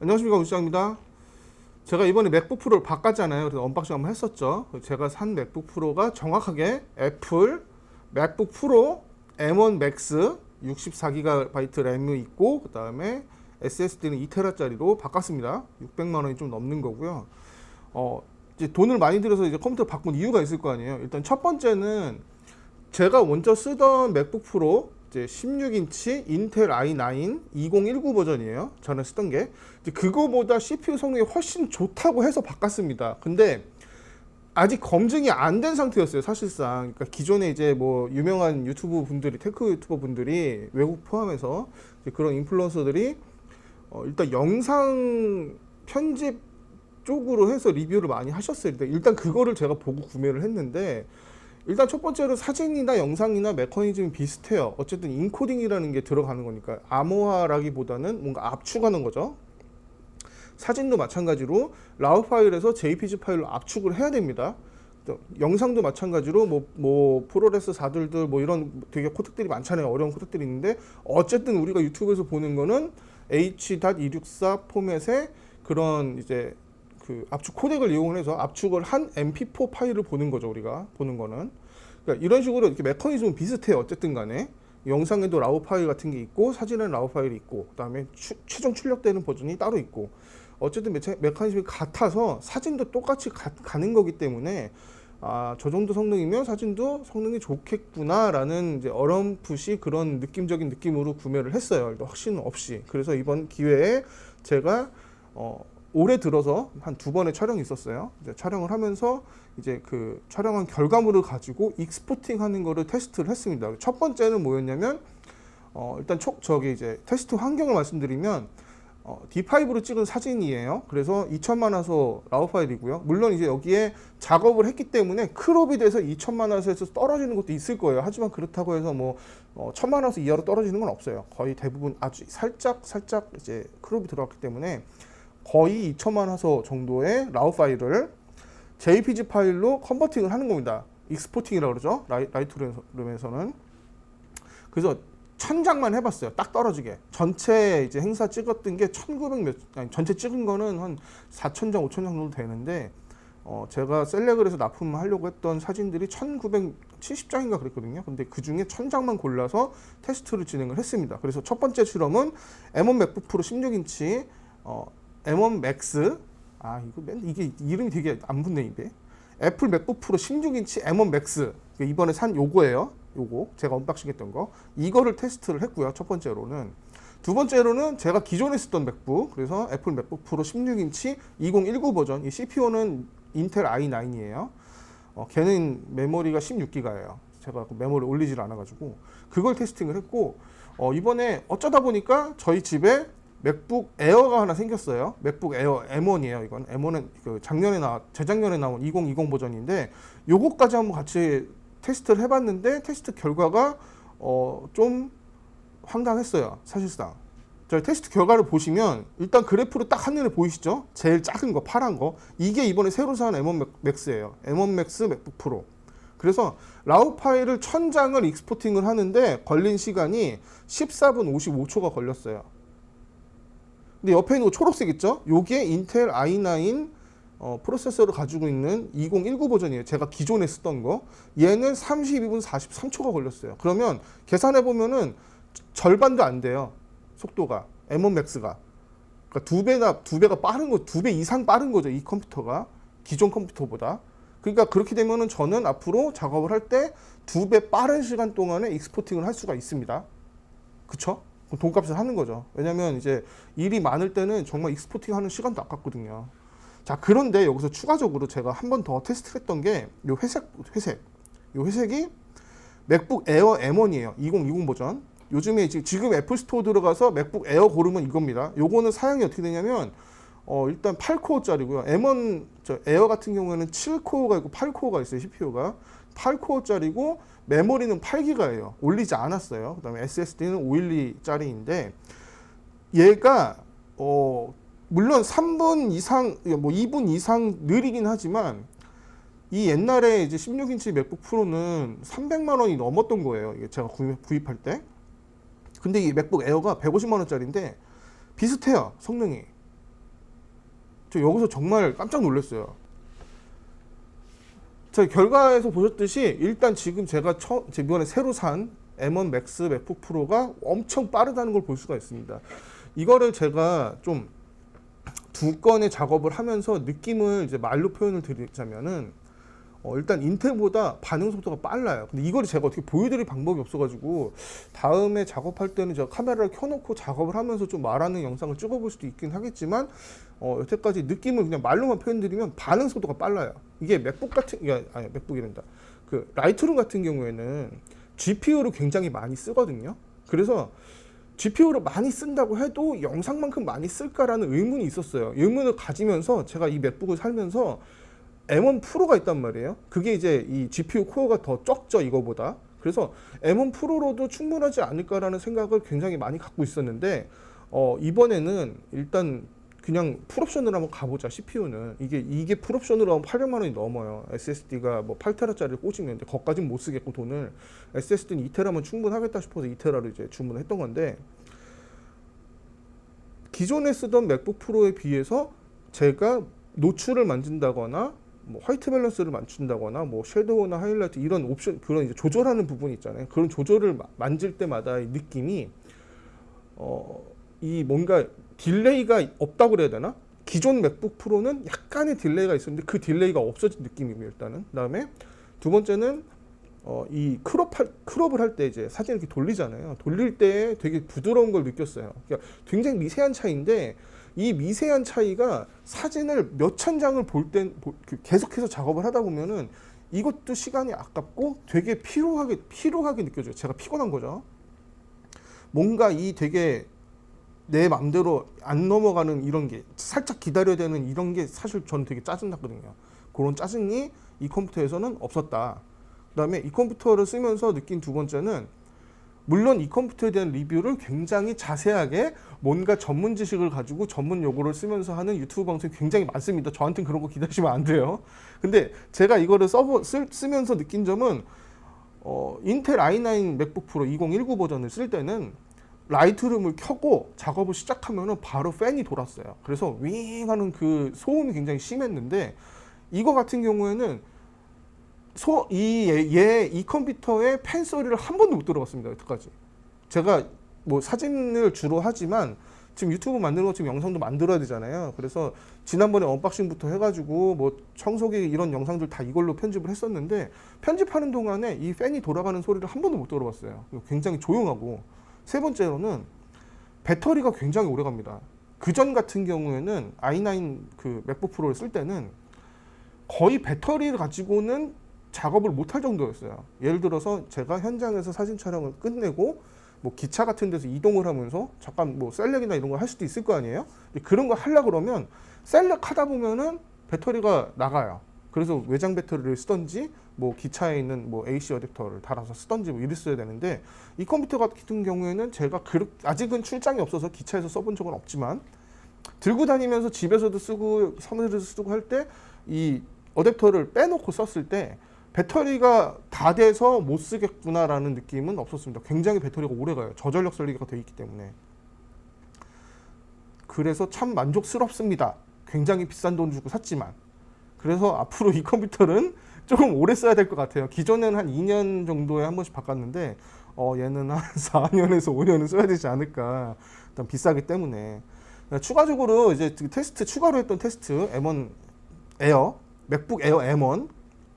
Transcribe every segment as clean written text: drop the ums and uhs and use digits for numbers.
안녕하십니까, 우시장입니다. 제가 이번에 맥북 프로를 바꿨잖아요. 그래서 언박싱 한번 했었죠. 제가 산 맥북 프로가 정확하게 애플 맥북 프로 M1 맥스 64GB 램이 있고, 그 다음에 SSD는 2TB짜리로 바꿨습니다. 600만 원이 좀 넘는 거고요. 이제 돈을 많이 들여서 이제 컴퓨터 바꾼 이유가 있을 거 아니에요. 일단 첫 번째는 제가 먼저 쓰던 맥북 프로 이제 16인치 인텔 i9 2019 버전이에요. 저는 쓰던 게 이제 그거보다 CPU 성능이 훨씬 좋다고 해서 바꿨습니다. 근데 아직 검증이 안 된 상태였어요, 사실상. 그러니까 기존에 이제 뭐 유명한 유튜브 분들이, 테크 유튜버 분들이, 외국 포함해서 이제 그런 인플루언서들이 일단 영상 편집 쪽으로 해서 리뷰를 많이 하셨어요. 일단 그거를 제가 보고 구매를 했는데, 일단 첫 번째로 사진이나 영상이나 메커니즘이 비슷해요. 어쨌든 인코딩이라는 게 들어가는 거니까 암호화라기보다는 뭔가 압축하는 거죠. 사진도 마찬가지로 라우 파일에서 JPG 파일로 압축을 해야 됩니다. 영상도 마찬가지로 뭐 프로레스 4들들 뭐 이런 되게 코덱들이 많잖아요. 어려운 코덱들이 있는데, 어쨌든 우리가 유튜브에서 보는 거는 H.264 포맷의 그런 이제 그 압축 코덱을 이용해서 압축을 한 MP4 파일을 보는 거죠. 우리가 보는 거는. 그러니까 이런 식으로 이렇게 메커니즘은 비슷해요. 어쨌든 간에 영상에도 라우 파일 같은 게 있고, 사진에는 라우 파일이 있고, 그다음에 최종 출력되는 버전이 따로 있고, 어쨌든 메커니즘이 같아서 사진도 똑같이 가는 거기 때문에 저 정도 성능이면 사진도 성능이 좋겠구나라는 이제 어렴풋이 그런 느낌적인 느낌으로 구매를 했어요. 확신은 없이. 그래서 이번 기회에 제가 올해 들어서 한 2번의 촬영이 있었어요. 이제 촬영을 하면서 이제 그 촬영한 결과물을 가지고 익스포팅 하는 거를 테스트를 했습니다. 첫 번째는 뭐였냐면, 일단 저기 이제 테스트 환경을 말씀드리면, D5로 찍은 사진이에요. 그래서 2000만 화소 라우 파일이고요. 물론 이제 여기에 작업을 했기 때문에 크롭이 돼서 2000만 화소에서 떨어지는 것도 있을 거예요. 하지만 그렇다고 해서 뭐 1000만 화소 이하로 떨어지는 건 없어요. 거의 대부분 아주 살짝 이제 크롭이 들어갔기 때문에 거의 2000만 화소 정도의 라우 파일을 JPG 파일로 컨버팅을 하는 겁니다. 익스포팅이라고 그러죠. 라이트룸에서는. 그래서 1000장만 해봤어요. 딱 떨어지게. 전체 이제 행사 찍었던 게 1900 전체 찍은 거는 한 4000장, 5000장 정도 되는데, 제가 셀렉을 해서 납품하려고 했던 사진들이 1970장인가 그랬거든요. 근데 그 중에 1000장만 골라서 테스트를 진행을 했습니다. 그래서 첫 번째 실험은 M1 맥북 프로 16인치 M1 맥스, 이게 이름이 되게 안 붙네, 입에. 애플 맥북 프로 16인치 M1 맥스, 이번에 산 요거예요. 요거 제가 언박싱 했던 거, 이거를 테스트를 했고요. 첫 번째로는. 두 번째로는 제가 기존에 쓰던 맥북, 그래서 애플 맥북 프로 16인치 2019 버전, 이 CPU는 인텔 i9이에요. 걔는 메모리가 16기가예요. 제가 그 메모리 올리질 않아가지고 그걸 테스팅을 했고, 이번에 어쩌다 보니까 저희 집에 맥북 에어가 하나 생겼어요. 맥북 에어 M1이에요. 이건 M1은 그 재작년에 나온 2020 버전인데, 요거까지 한번 같이 테스트를 해봤는데, 테스트 결과가 좀 황당했어요. 사실상 저희 테스트 결과를 보시면 일단 그래프로 딱 한눈에 보이시죠? 제일 작은 거 파란 거, 이게 이번에 새로 산 M1 맥스예요. M1 맥스 맥북 프로. 그래서 라우 파일을 1000장을 익스포팅을 하는데 걸린 시간이 14분 55초가 걸렸어요. 근데 옆에 있는 거 초록색 있죠? 요게 인텔 i9 프로세서를 가지고 있는 2019 버전이에요. 제가 기존에 쓰던 거. 얘는 32분 43초가 걸렸어요. 그러면 계산해 보면은 절반도 안 돼요. 속도가. M1 맥스가. 그러니까 두 배가 빠른 거, 2배 이상 빠른 거죠. 이 컴퓨터가. 기존 컴퓨터보다. 그러니까 그렇게 되면은 저는 앞으로 작업을 할 때 2배 빠른 시간 동안에 익스포팅을 할 수가 있습니다. 그쵸? 돈값을 하는 거죠. 왜냐면 이제 일이 많을 때는 정말 익스포팅 하는 시간도 아깝거든요. 자, 그런데 여기서 추가적으로 제가 한 번 더 테스트를 했던 게 요 요 회색이 맥북 에어 M1이에요. 2020 버전. 요즘에 지금 애플 스토어 들어가서 맥북 에어 고르면 이겁니다. 요거는 사양이 어떻게 되냐면, 일단 8코어짜리고요. M1 에어 같은 경우에는 7코어가 있고 8코어가 있어요. CPU가 8코어짜리고 메모리는 8기가예요. 올리지 않았어요. 그다음에 SSD는 512짜리인데, 얘가 물론 3분 이상, 뭐 2분 이상 느리긴 하지만 이 옛날에 이제 16인치 맥북 프로는 300만 원이 넘었던 거예요. 이게 제가 구입할 때. 근데 이 맥북 에어가 150만 원짜리인데 비슷해요, 성능이. 저 여기서 정말 깜짝 놀랐어요. 자, 결과에서 보셨듯이 일단 지금 제가 이번에 새로 산 M1 Max 맥북 프로가 엄청 빠르다는 걸 볼 수가 있습니다. 이거를 제가 좀 두 건의 작업을 하면서 느낌을 이제 말로 표현을 드리자면은 일단 인텔보다 반응 속도가 빨라요. 근데 이걸 제가 어떻게 보여드릴 방법이 없어가지고 다음에 작업할 때는 제가 카메라를 켜놓고 작업을 하면서 좀 말하는 영상을 찍어볼 수도 있긴 하겠지만 여태까지 느낌을 그냥 말로만 표현드리면 반응 속도가 빨라요. 이게 맥북 같은 아니 맥북이란다. 그 라이트룸 같은 경우에는 GPU를 굉장히 많이 쓰거든요. 그래서 GPU를 많이 쓴다고 해도 영상만큼 많이 쓸까라는 의문이 있었어요. 의문을 가지면서 제가 이 맥북을 살면서 M1 프로가 있단 말이에요. 그게 이제 이 GPU 코어가 더 적죠, 이거보다. 그래서 M1 프로로도 충분하지 않을까라는 생각을 굉장히 많이 갖고 있었는데 이번에는 일단 그냥 풀옵션으로 한번 가보자. CPU는 이게 풀옵션으로 하면 800만 원이 넘어요. SSD가 뭐 8테라짜리를 꽂으면 이제 거기까지는 못 쓰겠고 돈을 SSD는 2테라면 충분하겠다 싶어서 2테라로 이제 주문을 했던 건데 기존에 쓰던 맥북 프로에 비해서 제가 노출을 만진다거나 뭐 화이트 밸런스를 맞춘다거나 뭐 섀도우나 하이라이트 이런 옵션 그런 이제 조절하는 부분이 있잖아요. 그런 조절을 만질 때마다 이 느낌이 이 뭔가 딜레이가 없다고 그래야 되나? 기존 맥북 프로는 약간의 딜레이가 있었는데 그 딜레이가 없어진 느낌이고 일단은. 그다음에 두 번째는 이 크롭을 할 때 이제 사진 이렇게 돌리잖아요. 돌릴 때 되게 부드러운 걸 느꼈어요. 그러니까 굉장히 미세한 차이인데 이 미세한 차이가 사진을 몇천 장을 볼 때 계속해서 작업을 하다 보면은 이것도 시간이 아깝고 되게 피로하게 느껴져요. 제가 피곤한 거죠. 뭔가 이 되게 내 맘대로 안 넘어가는 이런 게 살짝 기다려야 되는 이런 게 사실 저는 되게 짜증났거든요. 그런 짜증이 이 컴퓨터에서는 없었다. 그다음에 이 컴퓨터를 쓰면서 느낀 두 번째는 물론 이 컴퓨터에 대한 리뷰를 굉장히 자세하게 뭔가 전문 지식을 가지고 전문 용어를 쓰면서 하는 유튜브 방송이 굉장히 많습니다. 저한테는 그런 거 기다리시면 안 돼요. 근데 제가 이거를 쓰면서 느낀 점은 인텔 i9 맥북 프로 2019 버전을 쓸 때는 라이트룸을 켜고 작업을 시작하면은 바로 팬이 돌았어요. 그래서 윙 하는 그 소음이 굉장히 심했는데 이거 같은 경우에는 이 컴퓨터의 팬 소리를 한 번도 못 들어봤습니다. 여태까지. 제가 뭐 사진을 주로 하지만 지금 유튜브 만드는 거 지금 영상도 만들어야 되잖아요. 그래서 지난번에 언박싱부터 해가지고 뭐 청소기 이런 영상들 다 이걸로 편집을 했었는데 편집하는 동안에 이 팬이 돌아가는 소리를 한 번도 못 들어봤어요. 굉장히 조용하고 세 번째로는 배터리가 굉장히 오래 갑니다. 그전 같은 경우에는 i9 그 맥북 프로를 쓸 때는 거의 배터리를 가지고는 작업을 못할 정도였어요. 예를 들어서 제가 현장에서 사진 촬영을 끝내고 뭐 기차 같은 데서 이동을 하면서 잠깐 뭐 셀렉이나 이런 걸 할 수도 있을 거 아니에요. 그런 거 하려고 그러면 셀렉 하다 보면은 배터리가 나가요. 그래서 외장 배터리를 쓰던지 뭐 기차에 있는 뭐 AC 어댑터를 달아서 쓰던지 뭐 이랬어야 되는데 이 컴퓨터 같은 경우에는 제가 아직은 출장이 없어서 기차에서 써본 적은 없지만 들고 다니면서 집에서도 쓰고 사무실에서 쓰고 할 때 이 어댑터를 빼놓고 썼을 때 배터리가 다 돼서 못 쓰겠구나라는 느낌은 없었습니다. 굉장히 배터리가 오래 가요. 저전력 설계가 되어 있기 때문에. 그래서 참 만족스럽습니다. 굉장히 비싼 돈 주고 샀지만. 그래서 앞으로 이 컴퓨터는 조금 오래 써야 될 것 같아요. 기존에는 한 2년 정도에 한 번씩 바꿨는데 얘는 한 4년에서 5년은 써야 되지 않을까. 일단 비싸기 때문에. 추가적으로 이제 추가로 했던 테스트 M1 에어, 맥북 에어 M1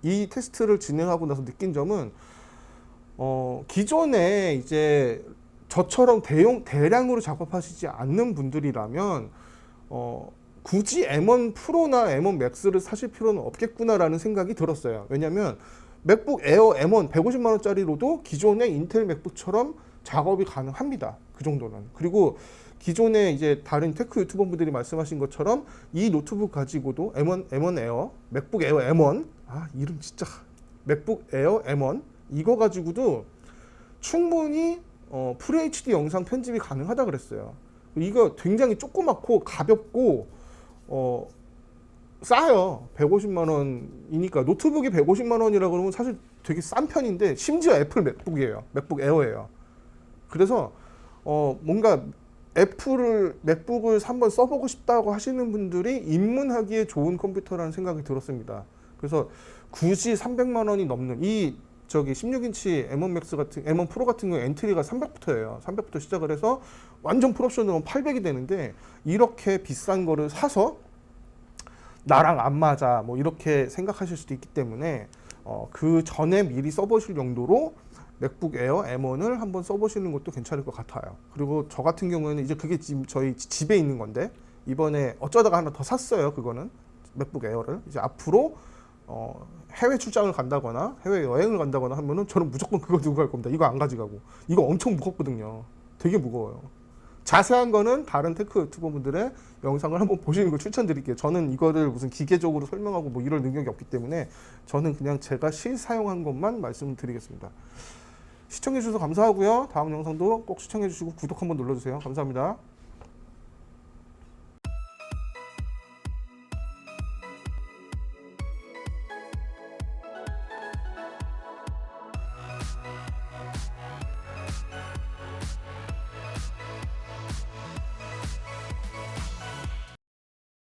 이 테스트를 진행하고 나서 느낀 점은 기존에 이제 저처럼 대량으로 작업하시지 않는 분들이라면 굳이 M1 프로나 M1 맥스를 사실 필요는 없겠구나라는 생각이 들었어요. 왜냐하면 맥북 에어 M1 150만 원짜리로도 기존의 인텔 맥북처럼 작업이 가능합니다. 그 정도는. 그리고 기존에 이제 다른 테크 유튜버분들이 말씀하신 것처럼 이 노트북 가지고도 M1 에어, 맥북 에어 M1, 이름 진짜 맥북 에어 M1 이거 가지고도 충분히 FHD 영상 편집이 가능하다 그랬어요. 이거 굉장히 조그맣고 가볍고 싸요. 150만 원이니까 노트북이 150만 원이라 그러면 사실 되게 싼 편인데 심지어 애플 맥북이에요. 맥북 에어예요. 그래서 뭔가 맥북을 한번 써보고 싶다고 하시는 분들이 입문하기에 좋은 컴퓨터라는 생각이 들었습니다. 그래서 굳이 300만 원이 넘는 이 16인치 M1 프로 같은 경우 엔트리가 300부터예요. 300부터 시작을 해서 완전 풀옵션으로 800이 되는데 이렇게 비싼 거를 사서 나랑 안 맞아 뭐 이렇게 생각하실 수도 있기 때문에 그 전에 미리 써보실 용도로 맥북 에어 M1을 한번 써보시는 것도 괜찮을 것 같아요. 그리고 저 같은 경우에는 이제 그게 지금 저희 집에 있는 건데 이번에 어쩌다가 하나 더 샀어요. 그거는 맥북 에어를 이제 앞으로 해외 출장을 간다거나 해외 여행을 간다거나 하면은 저는 무조건 그거 들고 갈 겁니다. 이거 안 가져가고. 이거 엄청 무겁거든요. 되게 무거워요. 자세한 거는 다른 테크 유튜버분들의 영상을 한번 보시는 걸 추천드릴게요. 저는 이거를 무슨 기계적으로 설명하고 뭐 이럴 능력이 없기 때문에 저는 그냥 제가 실사용한 것만 말씀드리겠습니다. 시청해주셔서 감사하고요. 다음 영상도 꼭 시청해주시고 구독 한번 눌러주세요. 감사합니다.